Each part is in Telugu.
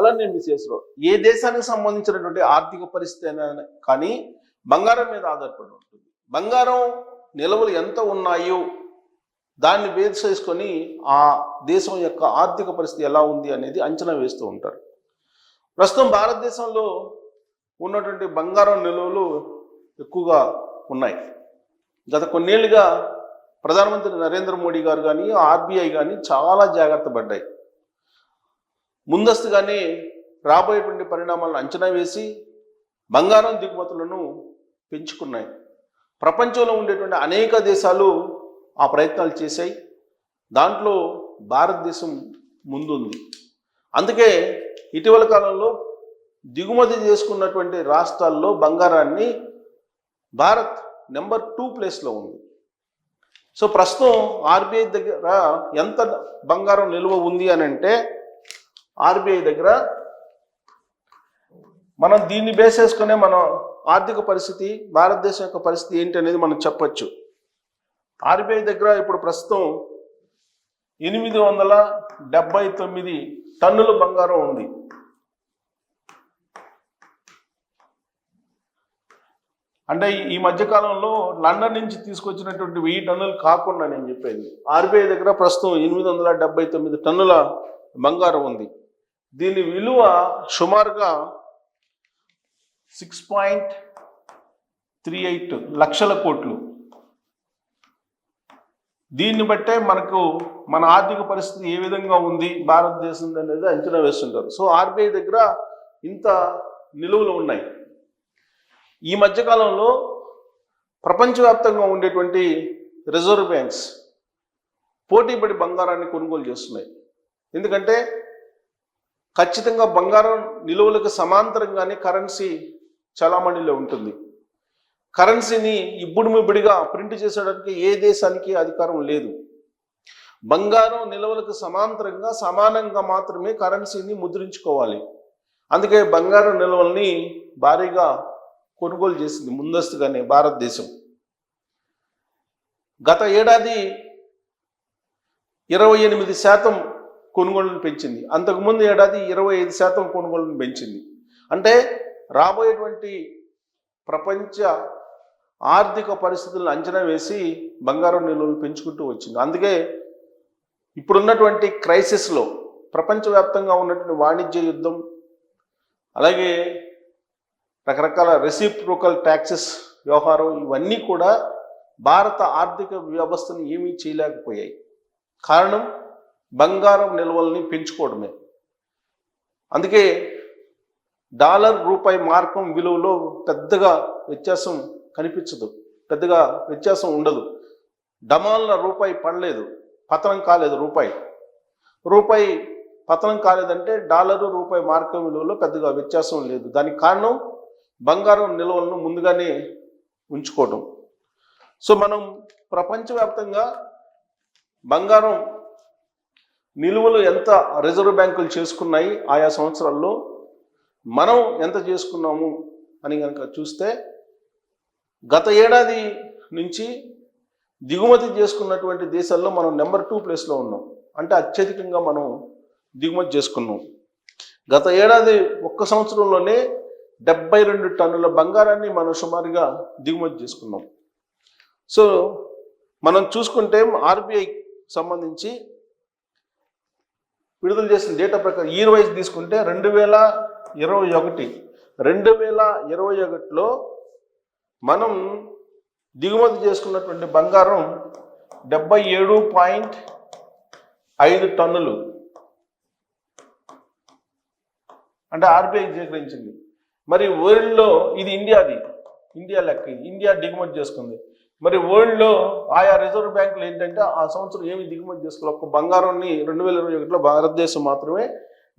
అలానే మిస్సెస్లో ఏ దేశానికి సంబంధించినటువంటి ఆర్థిక పరిస్థితి అయినా కానీ బంగారం మీద ఆధారపడి ఉంటుంది. బంగారం నిల్వలు ఎంత ఉన్నాయో దాన్ని బేస్ చేసుకొని ఆ దేశం యొక్క ఆర్థిక పరిస్థితి ఎలా ఉంది అనేది అంచనా వేస్తూ ఉంటారు. ప్రస్తుతం భారతదేశంలో ఉన్నటువంటి బంగారం నిల్వలు ఎక్కువగా ఉన్నాయి. గత కొన్నేళ్లుగా ప్రధానమంత్రి నరేంద్ర మోడీ గారు కానీ ఆర్బీఐ కానీ చాలా జాగ్రత్త పడ్డాయి. ముందస్తుగానే రాబోయేటువంటి పరిణామాలను అంచనా వేసి బంగారం దిగుమతులను పెంచుకున్నాయి. ప్రపంచంలో ఉండేటువంటి అనేక దేశాలు ఆ ప్రయత్నాలు చేశాయి. దాంట్లో భారతదేశం ముందుంది. అందుకే ఇటీవల కాలంలో దిగుమతి చేసుకున్నటువంటి రాష్ట్రాల్లో బంగారాన్ని భారత్ నెంబర్ 2 ప్లేస్లో ఉంది. సో ప్రస్తుతం ఆర్బీఐ దగ్గర ఎంత బంగారం నిల్వ ఉంది అని అంటే ఆర్బీఐ దగ్గర మనం దీన్ని బేస్ చేసుకునే మన ఆర్థిక పరిస్థితి భారతదేశం యొక్క పరిస్థితి ఏంటి అనేది మనం చెప్పచ్చు. ఆర్బీఐ దగ్గర ఇప్పుడు ప్రస్తుతం 879 టన్నుల బంగారం ఉంది. అంటే ఈ మధ్యకాలంలో లండన్ నుంచి తీసుకొచ్చినటువంటి 1000 టన్నులు కాకుండా నేను చెప్పేది ఆర్బీఐ దగ్గర ప్రస్తుతం 879 టన్నుల బంగారం ఉంది. దీని విలువ సుమారుగా 6.38 లక్షల కోట్లు. దీన్ని బట్టే మనకు మన ఆర్థిక పరిస్థితి ఏ విధంగా ఉంది భారతదేశం అనేది అంచనా వేస్తుంటారు. సో ఆర్బీఐ దగ్గర ఇంత నిలువలు ఉన్నాయి. ఈ మధ్యకాలంలో ప్రపంచవ్యాప్తంగా ఉండేటువంటి రిజర్వ్ బ్యాంక్స్ పోటీపడి బంగారాన్ని కొనుగోలు చేస్తున్నాయి. ఎందుకంటే ఖచ్చితంగా బంగారం నిలువలకు సమాంతరంగానే కరెన్సీ చలామణిలో ఉంటుంది. కరెన్సీని ఇబ్బడిముబ్బడిగా ప్రింట్ చేసేయడానికి ఏ దేశానికి అధికారం లేదు. బంగారం నిల్వలకు సమాంతరంగా సమానంగా మాత్రమే కరెన్సీని ముద్రించుకోవాలి. అందుకే బంగారం నిల్వల్ని భారీగా కొనుగోలు చేసింది ముందస్తుగానే భారతదేశం. గత ఏడాది 28% కొనుగోలును పెంచింది. అంతకుముందు ఏడాది 25% కొనుగోలును పెంచింది. అంటే రాబోయేటువంటి ప్రపంచ ఆర్థిక పరిస్థితులను అంచనా వేసి బంగారం నిల్వలు పెంచుకుంటూ వచ్చింది. అందుకే ఇప్పుడున్నటువంటి క్రైసిస్లో ప్రపంచవ్యాప్తంగా ఉన్నటువంటి వాణిజ్య యుద్ధం, అలాగే రకరకాల రెసిప్రోకల్ ట్యాక్సెస్ వ్యవహారం, ఇవన్నీ కూడా భారత ఆర్థిక వ్యవస్థను ఏమీ చేయలేకపోయాయి. కారణం బంగారం నిల్వల్ని పెంచుకోవడమే. అందుకే డాలర్ రూపాయి మార్కం విలువలో పెద్దగా వ్యత్యాసం కనిపించదు, పెద్దగా వ్యత్యాసం ఉండదు. డమాల్న రూపాయి పడలేదు, పతనం కాలేదు. రూపాయి పతనం కాలేదంటే డాలరు రూపాయి మార్కం విలువలో పెద్దగా వ్యత్యాసం లేదు. దానికి కారణం బంగారం నిల్వలను ముందుగానే ఉంచుకోవడం. సో మనం ప్రపంచవ్యాప్తంగా బంగారం నిలువలు ఎంత రిజర్వ్ బ్యాంకులు చేసుకున్నాయి ఆయా సంవత్సరాల్లో, మనం ఎంత చేసుకున్నాము అని కనుక చూస్తే గత ఏడాది నుంచి దిగుమతి చేసుకున్నటువంటి దేశాల్లో మనం నెంబర్ 2 ప్లేస్లో ఉన్నాం. అంటే అత్యధికంగా మనం దిగుమతి చేసుకున్నాం. గత ఏడాది ఒక్క సంవత్సరంలోనే 72 టన్నుల బంగారాన్ని మనం సుమారుగా దిగుమతి చేసుకున్నాం. సో మనం చూసుకుంటే ఆర్బీఐ సంబంధించి విడుదల చేసిన డేటా ప్రకారం ఇయర్ వైజ్ తీసుకుంటే 2021లో మనం దిగుమతి చేసుకున్నటువంటి బంగారం 77.5 టన్నులు. అంటే ఆర్బీఐ సేకరించింది. మరి వరల్డ్లో ఇది ఇండియా లెక్క, ఇండియా దిగుమతి చేసుకుంది. మరి వరల్డ్లో ఆయా రిజర్వ్ బ్యాంకులు ఏంటంటే ఆ సంవత్సరం ఏమి దిగుమతి చేసుకోవాలి. ఒక్క బంగారాన్ని 2021లో భారతదేశం మాత్రమే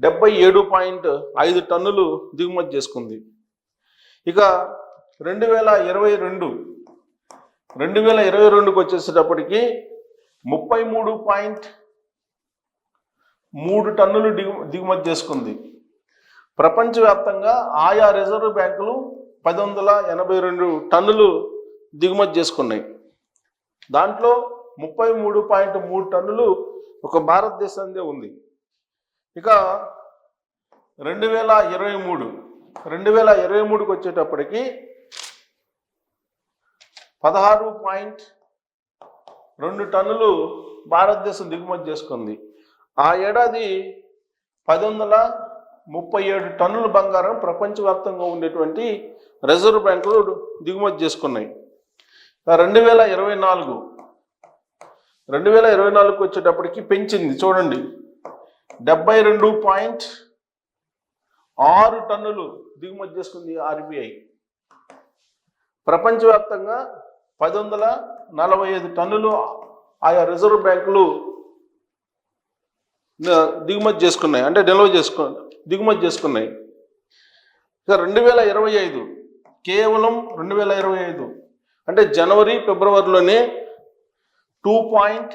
77.5 టన్నులు దిగుమతి చేసుకుంది. ఇక 2022కి వచ్చేసేటప్పటికి 33.3 టన్నులు దిగుమతి చేసుకుంది. ప్రపంచవ్యాప్తంగా ఆయా రిజర్వ్ బ్యాంకులు 1182 టన్నులు దిగుమతి చేసుకున్నాయి. దాంట్లో 33.3 టన్నులు ఒక భారతదేశందే ఉంది. ఇక 2023 వచ్చేటప్పటికి 16.2 టన్నులు భారతదేశం దిగుమతి చేసుకుంది. ఆ ఏడాది 1037 టన్నుల బంగారం ప్రపంచవ్యాప్తంగా ఉండేటువంటి రిజర్వ్ బ్యాంకులు దిగుమతి చేసుకున్నాయి. 2024 వచ్చేటప్పటికి పెంచింది చూడండి, 72.6 టన్నులు దిగుమతి చేసుకుంది ఆర్బీఐ. ప్రపంచవ్యాప్తంగా 1045 టన్నులు ఆయా రిజర్వ్ బ్యాంకులు దిగుమతి చేసుకున్నాయి, అంటే దిగుమతి చేసుకున్నాయి. ఇక 2025 కేవలం 2025 అంటే జనవరి ఫిబ్రవరిలోనే 2.8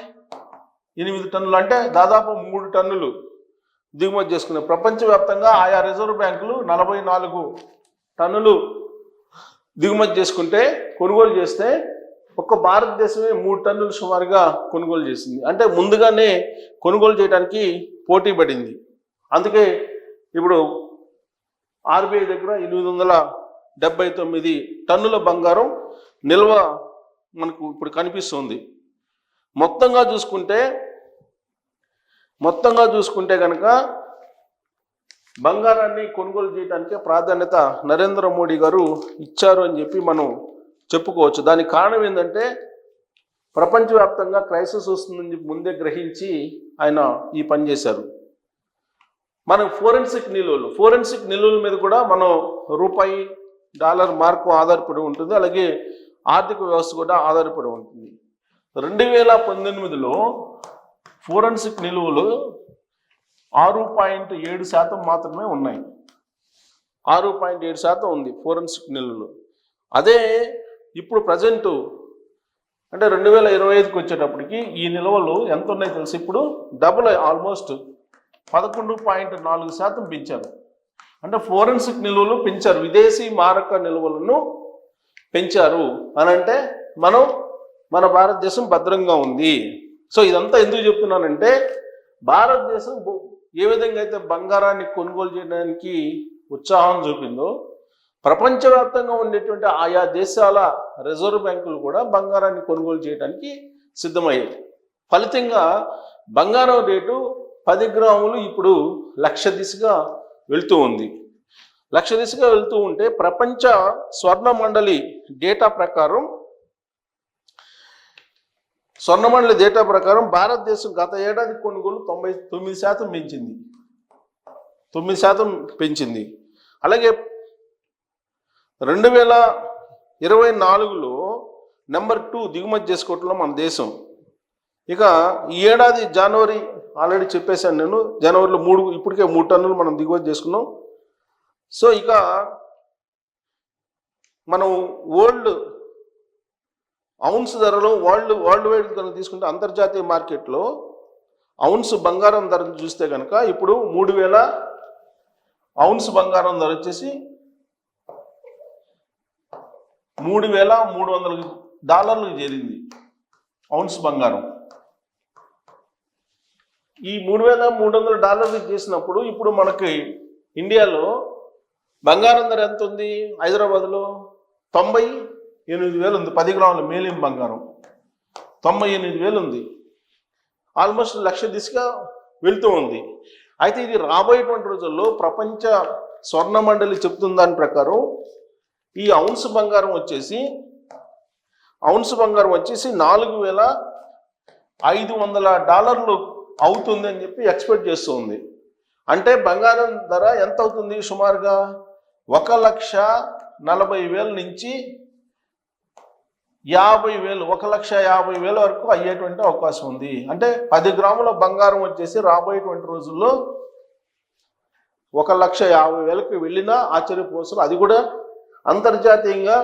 టన్నులు, అంటే దాదాపు 3 టన్నులు దిగుమతి చేసుకున్నాయి. ప్రపంచవ్యాప్తంగా ఆయా రిజర్వ్ బ్యాంకులు 44 టన్నులు దిగుమతి చేసుకుంటే, కొనుగోలు చేస్తే ఒక్క భారతదేశమే 3 టన్నులు సుమారుగా కొనుగోలు చేసింది. అంటే ముందుగానే కొనుగోలు చేయడానికి పోటీ పడింది. అందుకే ఇప్పుడు ఆర్బీఐ దగ్గర 879 టన్నుల బంగారం నిల్వ మనకు ఇప్పుడు కనిపిస్తుంది. మొత్తంగా చూసుకుంటే కనుక బంగారాన్ని కొనుగోలు చేయడానికే ప్రాధాన్యత నరేంద్ర మోడీ గారు ఇచ్చారు అని చెప్పి మనం చెప్పుకోవచ్చు. దానికి కారణం ఏంటంటే ప్రపంచవ్యాప్తంగా క్రైసిస్ వస్తుందని చెప్పి ముందే గ్రహించి ఆయన ఈ పని చేశారు. మనం ఫోరెన్సిక్ నిల్వల మీద కూడా మనం రూపాయి డాలర్ మార్కు ఆధారపడి ఉంటుంది, అలాగే ఆర్థిక వ్యవస్థ కూడా ఆధారపడి ఉంటుంది. 2018లో ఫోరెన్సిక్ నిల్వలు 6.7% మాత్రమే ఉన్నాయి. 6.7% ఉంది ఫోరెన్సిక్ నిల్వలు. అదే ఇప్పుడు ప్రజెంట్ అంటే 2025కి వచ్చేటప్పటికి ఈ నిల్వలు ఎంత ఉన్నాయో తెలిసి ఇప్పుడు డబుల్, ఆల్మోస్ట్ 11.4% పెంచారు. అంటే ఫోరెన్సిక్ నిల్వలు పెంచారు, విదేశీ మారక నిల్వలను పెంచారు అని అంటే మన భారతదేశం భద్రంగా ఉంది. సో ఇదంతా ఎందుకు చెప్తున్నానంటే, భారతదేశం ఏ విధంగా అయితే బంగారాన్ని కొనుగోలు చేయడానికి ఉత్సాహం చూపిందో, ప్రపంచవ్యాప్తంగా ఉండేటువంటి ఆయా దేశాల రిజర్వ్ బ్యాంకులు కూడా బంగారాన్ని కొనుగోలు చేయడానికి సిద్ధమయ్యాయి. ఫలితంగా బంగారం రేటు 10 గ్రాములు ఇప్పుడు 1,00,000 దిశగా వెళ్తూ ఉంది. 1,00,000 దిశగా వెళ్తూ ఉంటే ప్రపంచ స్వర్ణ మండలి డేటా ప్రకారం భారతదేశం గత ఏడాది కొనుగోలు 99% పెంచింది. 9% పెంచింది. అలాగే 2024లో నెంబర్ 2 దిగుమతి చేసుకోవటంలో మన దేశం. ఇక ఈ ఏడాది జనవరి ఆల్రెడీ చెప్పేశాను నేను, జనవరిలో ఇప్పటికే 3 టన్నులు మనం దిగుమతి చేసుకున్నాం. సో ఇక మనం వరల్డ్ ఔన్స్ ధరలో వరల్డ్ వైడ్ కనుక తీసుకుంటే అంతర్జాతీయ మార్కెట్లో ఔన్స్ బంగారం ధరను చూస్తే కనుక ఇప్పుడు 3,000 ఔన్స్ బంగారం ధర వచ్చేసి $3,300 చేరింది ఔన్స్ బంగారం. ఈ $3,300 చేసినప్పుడు ఇప్పుడు మనకి ఇండియాలో బంగారం ధర ఎంత ఉంది? హైదరాబాద్లో 98,000 ఉంది. 10 గ్రాముల మేలిం బంగారం 98,000 ఉంది. ఆల్మోస్ట్ 1,00,000 దిశగా వెళ్తూ ఉంది. అయితే ఇది రాబోయేటువంటి రోజుల్లో ప్రపంచ స్వర్ణ మండలి చెప్తున్న దాని ప్రకారం ఈ ఔన్స్ బంగారం వచ్చేసి $4,500 అవుతుంది అని చెప్పి ఎక్స్పెక్ట్ చేస్తూ ఉంది. అంటే బంగారం ధర ఎంత అవుతుంది? సుమారుగా 1,40,000 నుంచి 50,000, 1,50,000 వరకు అయ్యేటువంటి అవకాశం ఉంది. అంటే 10 గ్రాముల బంగారం వచ్చేసి రాబోయేటువంటి రోజుల్లో 1,50,000కి వెళ్ళినా ఆశ్చర్యపోవసరం. అది కూడా అంతర్జాతీయంగా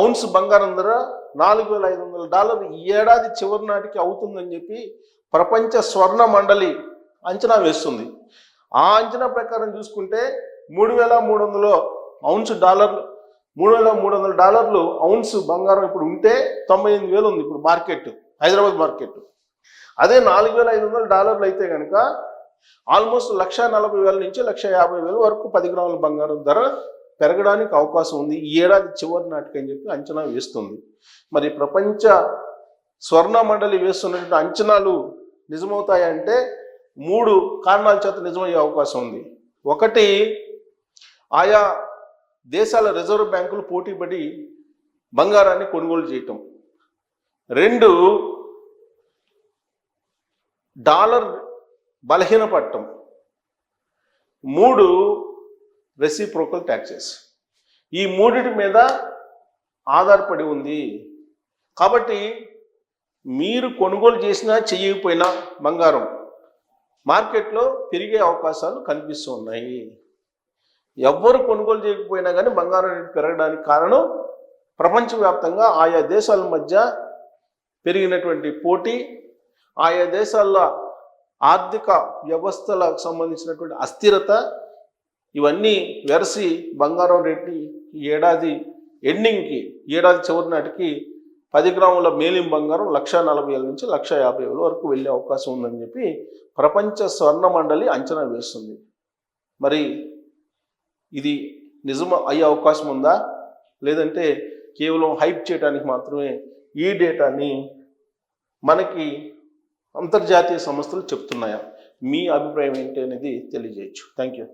ఔన్స్ బంగారం ధర $4,500 ఈ ఏడాది చివరి నాటికి అవుతుందని చెప్పి ప్రపంచ స్వర్ణ మండలి అంచనా వేస్తుంది. ఆ అంచనా ప్రకారం చూసుకుంటే $3,300 ఔన్స్ బంగారం ఇప్పుడు ఉంటే 98,000 ఉంది ఇప్పుడు మార్కెట్, హైదరాబాద్ మార్కెట్. అదే $4,500 అయితే కనుక ఆల్మోస్ట్ 1,40,000 నుంచి 1,50,000 వరకు 10 గ్రాముల బంగారం ధర పెరగడానికి అవకాశం ఉంది ఈ ఏడాది చివరి నాటికి అని చెప్పి అంచనా వేస్తుంది. మరి ప్రపంచ స్వర్ణ మండలి వేస్తున్నటువంటి అంచనాలు నిజమవుతాయంటే 3 కారణాల చేత నిజమయ్యే అవకాశం ఉంది. ఒకటి, ఆయా దేశాల రిజర్వ్ బ్యాంకులు పోటీపడి బంగారాన్ని కొనుగోలు చేయటం. 2, డాలర్ బలహీనపడటం. 3, reciprocal taxes. ఈ 3 మీద ఆధారపడి ఉంది. కాబట్టి మీరు కొనుగోలు చేసినా చేయకపోయినా బంగారం మార్కెట్లో పెరిగే అవకాశాలు కనిపిస్తూ ఉన్నాయి. ఎవ్వరు కొనుగోలు చేయకపోయినా కానీ బంగారం రేటు పెరగడానికి కారణం ప్రపంచవ్యాప్తంగా ఆయా దేశాల మధ్య పెరిగినటువంటి పోటీ, ఆయా దేశాల ఆర్థిక వ్యవస్థలకు సంబంధించినటువంటి అస్థిరత, ఇవన్నీ వెరసి బంగారం రేటు ఈ ఏడాది ఎండింగ్కి, ఏడాది చివరి నాటికి 10 గ్రాముల మేలిం బంగారం 1,40,000 నుంచి 1,50,000 వరకు వెళ్ళే అవకాశం ఉందని చెప్పి ప్రపంచ స్వర్ణ మండలి అంచనా వేస్తుంది. మరి ఇది నిజం అయ్యే అవకాశం ఉందా, లేదంటే కేవలం హైప్ చేయడానికి మాత్రమే ఈ డేటాని మనకి అంతర్జాతీయ సంస్థలు చెప్తున్నాయా? మీ అభిప్రాయం ఏంటి అనేది తెలియజేయచ్చు. Thank you.